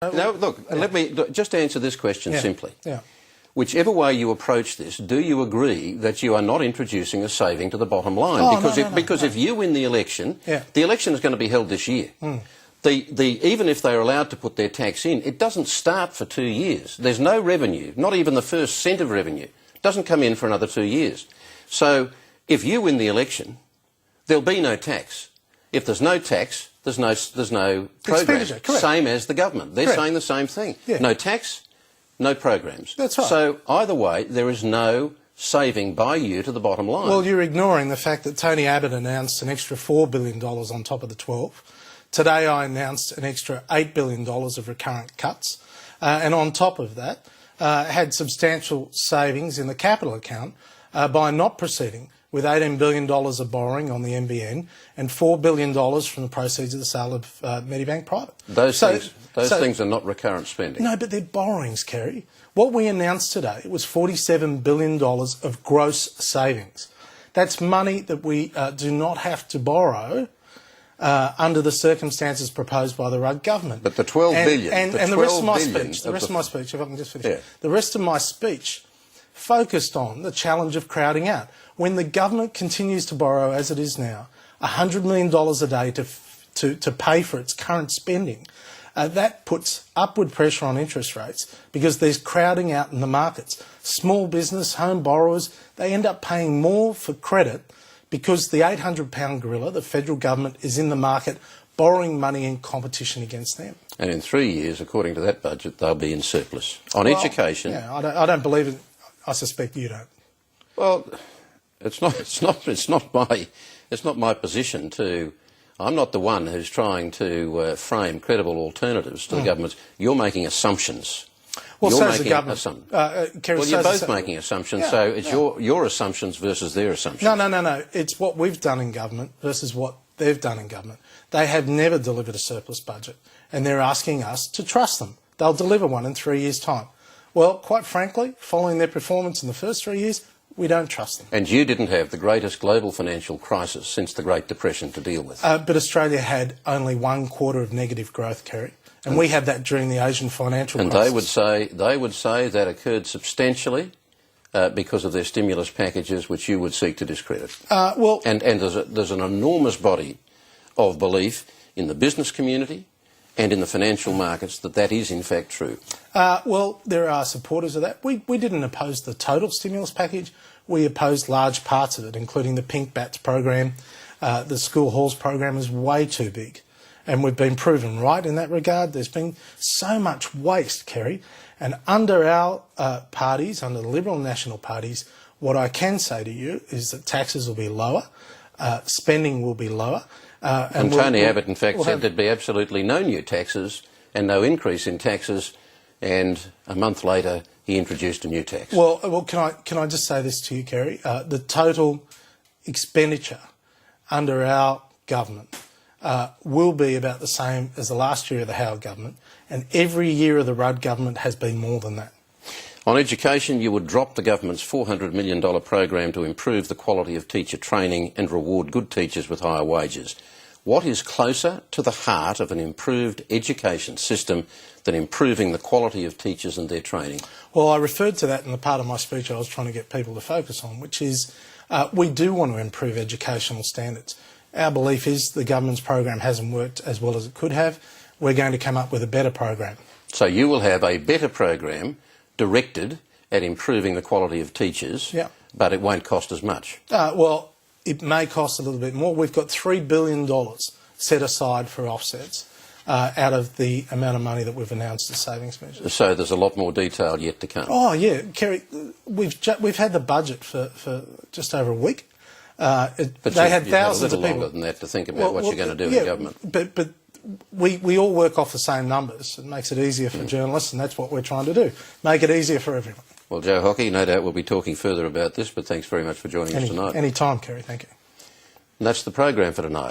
No, look, let me just answer this question simply. Yeah. Whichever way you approach this, do you agree that you are not introducing a saving to the bottom line? Oh, because if you win the election is going to be held this year. Mm. Even if they're allowed to put their tax in, it doesn't start for 2 years. There's no revenue, not even the first cent of revenue. It doesn't come in for another 2 years. So if you win the election, there'll be no tax. If there's no tax, there's no program. Same as the government. They're saying the same thing. Yeah. No tax, no programs. That's right. So either way, there is no saving by you to the bottom line. Well, you're ignoring the fact that Tony Abbott announced an extra $4 billion on top of the 12. Today I announced an extra $8 billion of recurrent cuts. And on top of that, had substantial savings in the capital account by not proceeding with $18 billion of borrowing on the NBN and $4 billion from the proceeds of the sale of Medibank Private. Those things are not recurrent spending. No, but they're borrowings, Kerry. What we announced today was $47 billion of gross savings. That's money that we do not have to borrow under the circumstances proposed by the Rudd government. But the $12 billion... And the rest of my speech, if I can just finish. Yeah. The rest of my speech focused on the challenge of crowding out. When the government continues to borrow, as it is now, $100 million a day to pay for its current spending, that puts upward pressure on interest rates because there's crowding out in the markets. Small business, home borrowers, they end up paying more for credit because the £800 gorilla, the federal government, is in the market borrowing money in competition against them. And in 3 years, according to that budget, they'll be in surplus. On education... Yeah, I don't believe it. I suspect you don't. Well... It's not my position to. I'm not the one who's trying to frame credible alternatives to the government's. You're making assumptions. Well, so is the government. Well, you're both making assumptions, so it's your assumptions versus their assumptions. No. It's what we've done in government versus what they've done in government. They have never delivered a surplus budget, and they're asking us to trust them. They'll deliver one in 3 years' time. Well, quite frankly, following their performance in the first 3 years, we don't trust them. And you didn't have the greatest global financial crisis since the Great Depression to deal with. But Australia had only 1 quarter of negative growth, Kerry, and we had that during the Asian financial crisis. And they would say that occurred substantially because of their stimulus packages, which you would seek to discredit. And there's an enormous body of belief in the business community and in the financial markets that is in fact true. Well, there are supporters of that. We didn't oppose the total stimulus package. We opposed large parts of it, including the Pink Bats program. The school halls program is way too big. And we've been proven right in that regard. There's been so much waste, Kerry. And under our parties, under the Liberal and National parties, what I can say to you is that taxes will be lower, spending will be lower. And Tony Abbott, in fact, said there'd be absolutely no new taxes and no increase in taxes, and a month later he introduced a new tax. Well, can I just say this to you, Kerry? The total expenditure under our government will be about the same as the last year of the Howard government, and every year of the Rudd government has been more than that. On education, you would drop the government's $400 million program to improve the quality of teacher training and reward good teachers with higher wages. What is closer to the heart of an improved education system than improving the quality of teachers and their training? Well, I referred to that in the part of my speech I was trying to get people to focus on, which is we do want to improve educational standards. Our belief is the government's program hasn't worked as well as it could have. We're going to come up with a better program. So you will have a better program directed at improving the quality of teachers, but it won't cost as much. Well, it may cost a little bit more. We've got $3 billion set aside for offsets out of the amount of money that we've announced as savings measures. So there's a lot more detail yet to come. Oh, yeah. Kerry, we've had the budget for just over a week. But they had thousands of people. Longer than that to think about what you're going to do in government. But we all work off the same numbers. It makes it easier for journalists, and that's what we're trying to do. Make it easier for everyone. Well, Joe Hockey, no doubt we'll be talking further about this, but thanks very much for joining us tonight. Any time, Kerry. Thank you. And that's the program for tonight.